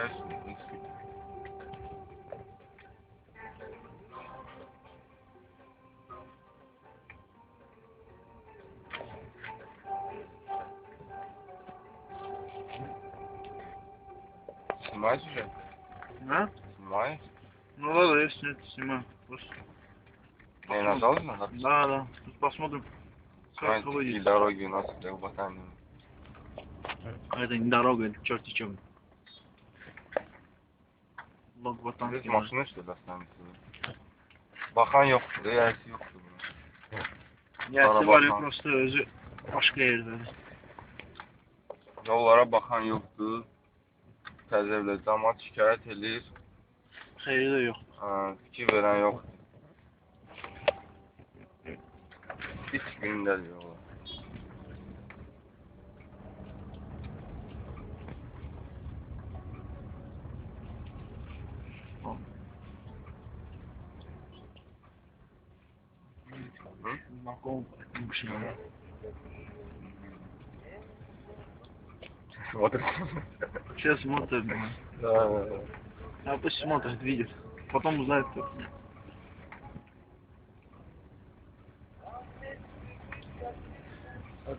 Gelsin. Снимаешь уже? А? Снимаешь? Ну ладно, я снимаю. Не нажал же на запись? Да. Тут посмотрим. Как Такие выйдет. дороги у нас в Батаме. Это не дорога, это черти чем. Log vatan. Biz maşını işte destanımızı. Bakan yoktu, yersi yoktu bunun. Yersi var ya, prosto özü başka yerdedir. Yollara bakan yoktu. Təzə evlə cəmaət şikayət edir. Xeyri də yox. Fikir verən yoxdur. Hiç günündədir yollar. Bakalım bir şey var. Смотрит. Сейчас смотрит. А пусть смотрит, видит. Потом узнает кто.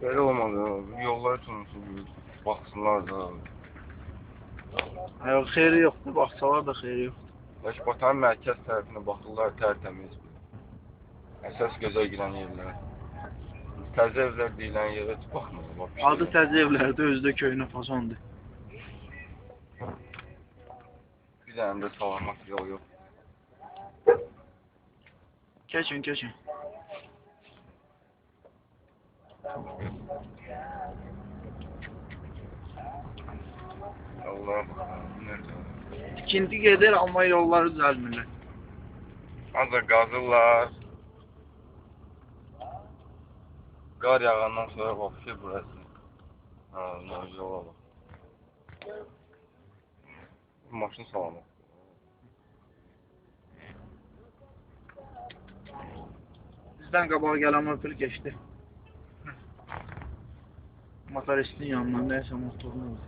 Böyle olmadı. Yollar için baksınlar da. Yok, xeyri yoxdur. Baxsalar da xeyri yoxdur. Batan mərkəz tərəfinə baxırlar, tərtəmiz. Əsas gözə girən yerlər. Təzə evlər deyilən yerə heç baxmırlar. Adı təzə evlərdə özdə köynə fasondur. Bir dənə də salamat yol yox. Keçin. Allah'a baxın. Nerede? İkinci gedir amma yolları düzəlmirlər. Ancaq qazırlar. Qar yağandan sonra baxışır burası. Yola bax. Maşın salamat. Bizdən qabağa gələn motor keçdi. Motoristin yanından nəyəsə motorunu oldu.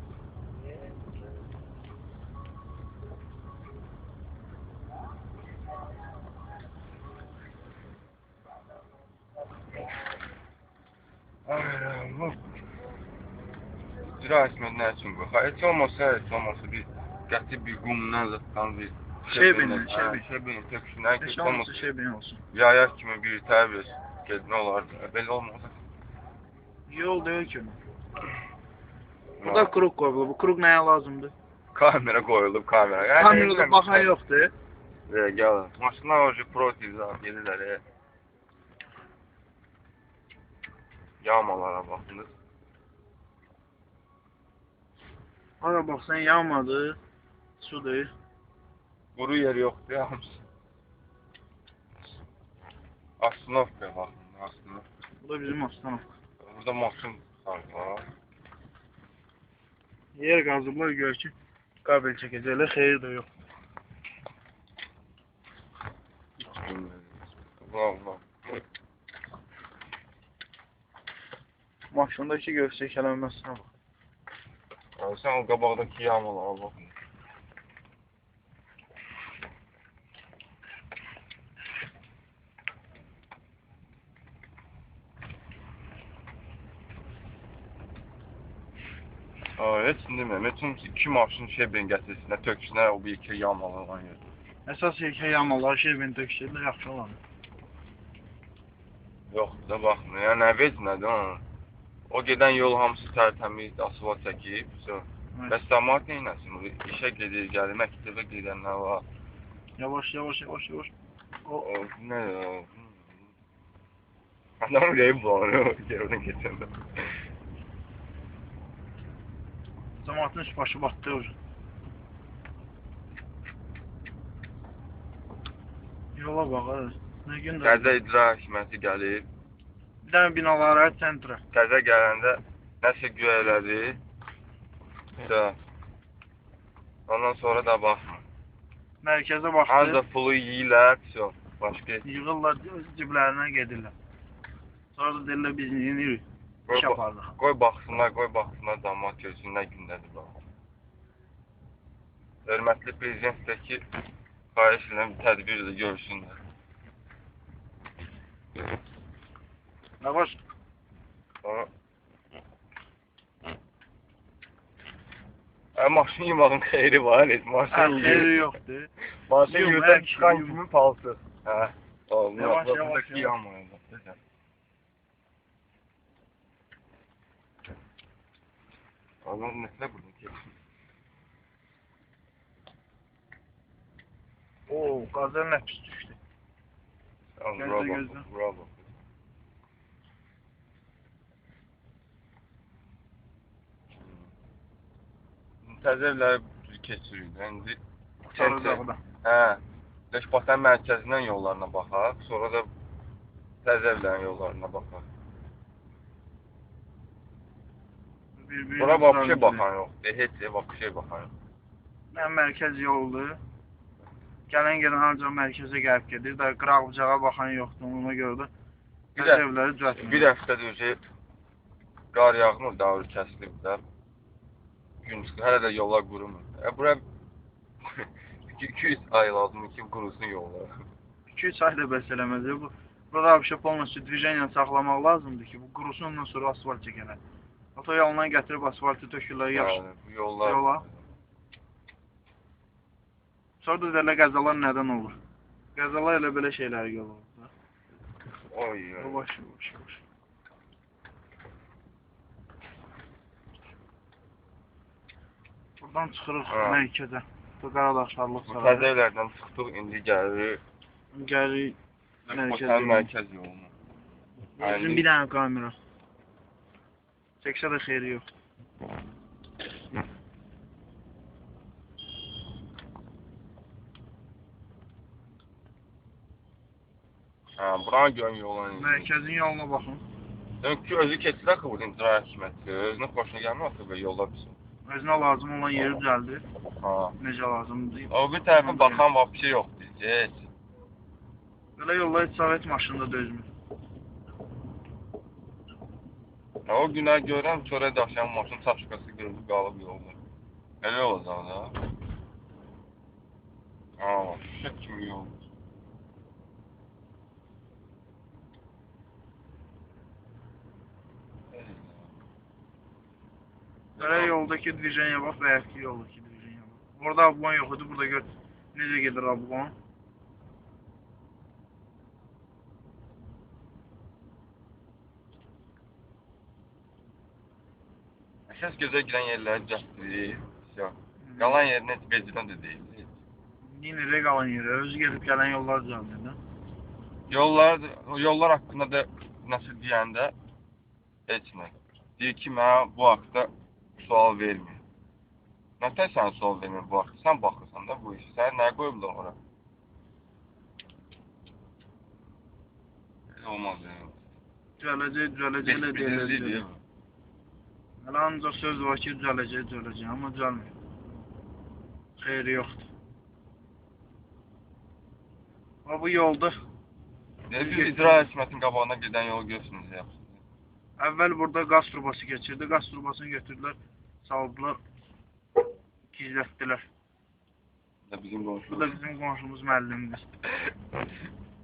İcra etmək nə üçün bu? Heç olmasa bir qəti bir qumdan zıtdan bir Şebinin töküşündən heç olmasa şebin olsun. Yaya kimi bir təbir nə olardı? Belə olmasa. Yol deyil ki. Burada kruk qoyulub. Bu kruk nəyə lazımdır? Kamera qoyulub, kamera. Kamerada baxan yoxdur. Gəl. Maşınlar oje protezlər gelirlər. Yağmalara baxdınız. Hara baxsan yağmadı. Sudur. Quru yer yoxdur ya hamısı. Asnovka baxın, asnovka. Bu da bizim Astanovka. Burada maşın var. Yer qazıblar gör ki, qabel çəkəcəklər, xeyir də yox. Allah. Maşındakı göstərişələnməsinə bax. Sən o qabaqdakı yağmalara baxın. Heç demirəm, heç iki maşın şebin gətirsinlər, töksünlər o bir iki yağmalar olan yerdə. Əsas yekə yağmalar şebin töküşürlər, yaxşı olan. Yox, da baxın, yəni nə vecinədir onun. O gedən yol hamısı tərtəmiz, asfalt çəkib, bəs cəmaət neynəsin? İşə gedir, gəlir, məktəbə gedənlər var. Yavaş. Nə o? Adam ürəyi bulanır, yerdən keçəndə. Cəmaatın üst başı batdı o. Yola bax, nə gündə? Təzə icra hakimiyyəti gəlib. Bir dənə binalara, sentra. Təzə gələndə nəsə güya elədi. Ondan sonra da baxma. Mərkəzə baxdı. Ancaq pulu yeyirlər, başqa. Yığırlar, öz ciblərinə gedirlər. Sonra da deyirlər, biz yenirik. İş yaparlar. Qoy baxsınlar, cəmaət görsün, nə gündədir bax. hörmətli prezidentdəki xahiş edirəm tədbir də görsünlər. Yavaş. Sonra maşın yumağın xeyri var, maşın Xeyri yoxdur. Maşın Yum, yurdan hər çıxan şey kimi paltı. Hə. Yavaş, yavaş, Buradakı yavaş. yanmayın. Allah'ın nesine buradan keçsin. Oo, qazan nə pis düşdü. Gözlə, gözlə. Bravo. Təzəvləri keçirik. İndi Sarıdağda. hə. Leşbatan mərkəzindən yollarına baxaq, sonra da Təzəvlərin yollarına baxaq. Bura vapşe baxan yoxdur, heç vapşe baxan yoxdur. Mən mərkəz yoldur. Gələn gedən ancaq mərkəzə gəlib gedir. Da qıraqlıcağa baxan yoxdur. Ona görə də evləri düzəltmir. Bir həftədir ki, qar yağmır, davul kəsilib də. Gün çıxır, hələ də yollar qurumur. Bura 200 ay lazım ki, qurusun yollar. 2-3 ay da bəs eləməz. Burada bir şey polностью движение saxlamaq lazımdır ki, bu qurusun ondan sonra asfalt çəkələr. Otoyolundan gətirib asfaltı tökürlər, yaxşı. Bu yollar. Yola. Sonra da elə qəzalar nədən olur? Qəzalar elə belə şeylər olur. Oy. Yavaş. Buradan çıxırıq mərkəzə. Bu Qaradağ Şarlıq Bu Təzəvlərdən çıxdıq, indi gəlirik. Gəlirik mərkəz yoluna. Bizim bir dənə kamera. Çəksə də xeyri yox. Buranı görün yolunu. Mərkəzin yoluna baxın. Çünki özü keçir axı bu icra hakimiyyəti. Özünə xoşuna gəlmir axı və yollar pis. Özünə lazım olan yeri düzəldir. Ha. Necə lazımdır. O bir tərəfə baxan vapşe yoxdur. Heç. Belə yollar heç Sovet maşında dözmür. O günə görəm, çörək daşıyan maşın çapşıqası görüldü, qalıb yolda. Elə olacaq da. Şək kimi yol. Belə yoldakı движение bax, bəyəkli yoldakı движение bax. Burada ablan yox idi, burada gör necə gedir ablan. Əsas gözə girən yerləri cəhdirik. Qalan yerin heç becidən də deyil. Necə qalan yeri, özü gedib gələn yollar düzəldir də. Yollar haqqında da nəsə deyəndə heç nə. Deyir ki, mənə bu haqda sual vermir. Nətən sən sual vermir bu haqda? Sən baxırsan da bu işi. Sən nəyə qoyublar ora? Elə olmaz yəni. Düzələcək elə deyiləcək. Hələ ancaq söz var ki, düzələcək, amma düzəlmir. Xeyri yoxdur. Bu yolda Siz icra hakimiyyətinin qabağına gedən yolu görürsünüz, yaxşı. Əvvəl burada qaz trubası keçirdi. Qaz trubasını götürdülər, saldılar, gizlətdilər. Bu da bizim qonşumuz müəllimdir.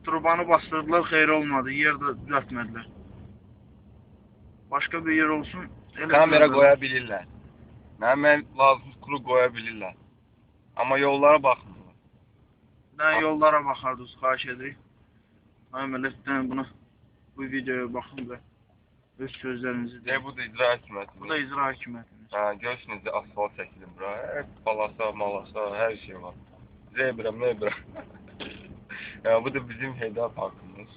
Trubanı bastırdılar, xeyri olmadı. Yer də düzəltmədilər. Başqa bir yer olsun. Kamera qoya bilirlər. Mən lazım kuru qoya bilirlər. Amma yollara baxmırlar. Dən yollara baxardınız, xahiş edirik. Əmələtdən buna, bu videoya baxın və öz sözlərinizi deyin. Bu da icra hakimiyyətimiz. Bu da icra hakimiyyətimiz. Görürsünüz, asfalt çəkilir bura. Balasa, malasa, hər şey var. Zebra, mebra. Bu da bizim Heydar Parkımız.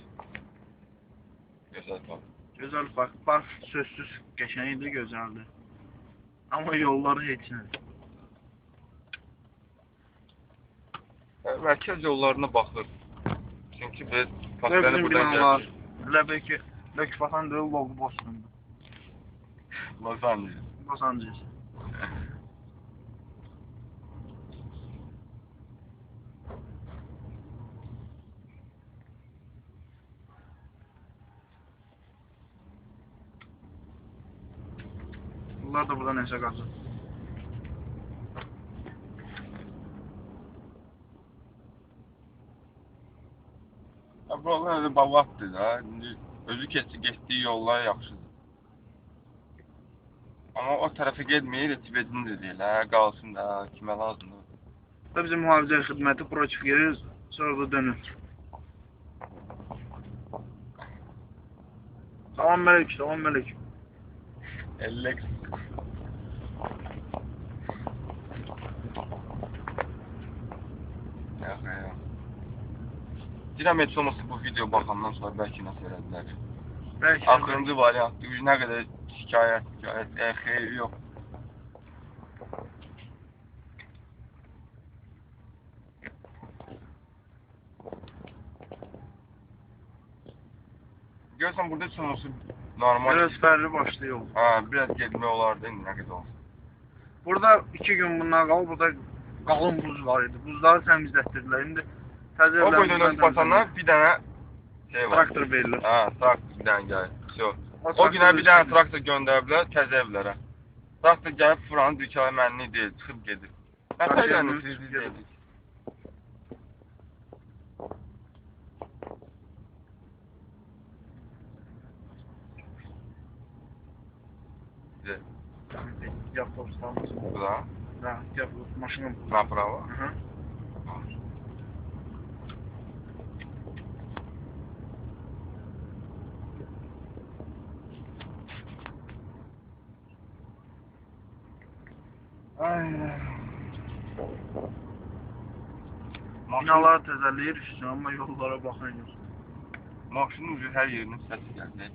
Gözəl park. Gözəl park. Park sözsüz qəşəngdir, gözəldir. Amma yolları heç nədir. Mərkəz yollarına baxır. Çünki biz faktları buradan gəlir. Elə belki Lökfatan deyil, Logu Boston'da. Los Angeles. Los Angeles. Bunlar da burada nəsə qazır. Buralar öyle babatdır da. İndi özü getdiyi yollar yaxşıdır. Amma o tərəfə getməyir, Tibetini də deyil, hə, qalsın da, kimə lazımdır. Da bizim mühafizə xidməti proçif gerir, sonra da dönür. Salam Məlik, salam Məlik. Əlləks. Yox. Deyirəm, heç olmasa bu video baxandan sonra bəlkə nəsə elədilər. Bəlkə. Axırıncı variantdır, nə qədər şikayət, xeyri yox. Görürsən, burada heç olmasa normal. Biraz fərli başlı yol. Hə, biraz getmək olardı, indi nə qədər olsun. Burada 2 gün bundan qalıb, burada qalın buz var idi. Buzları təmizlətdirdilər. İndi təzə O boydan öz basanlar bir dənə şey var. Traktor verilir. Hə, traktor bir dənə gəlir. O günə bir dənə traktor göndəriblər təzə evlərə. Traktor gəlib furanı dükkanı mənli deyil, çıxıb gedir. Nətərlərini siz dedik. Yaptopstamız. Burada. Da, yaptop maşının. Направо. Hı. Binaları təzələyir, amma yollara baxan yox. Maşının ucu hər yerinin səsi gəldi.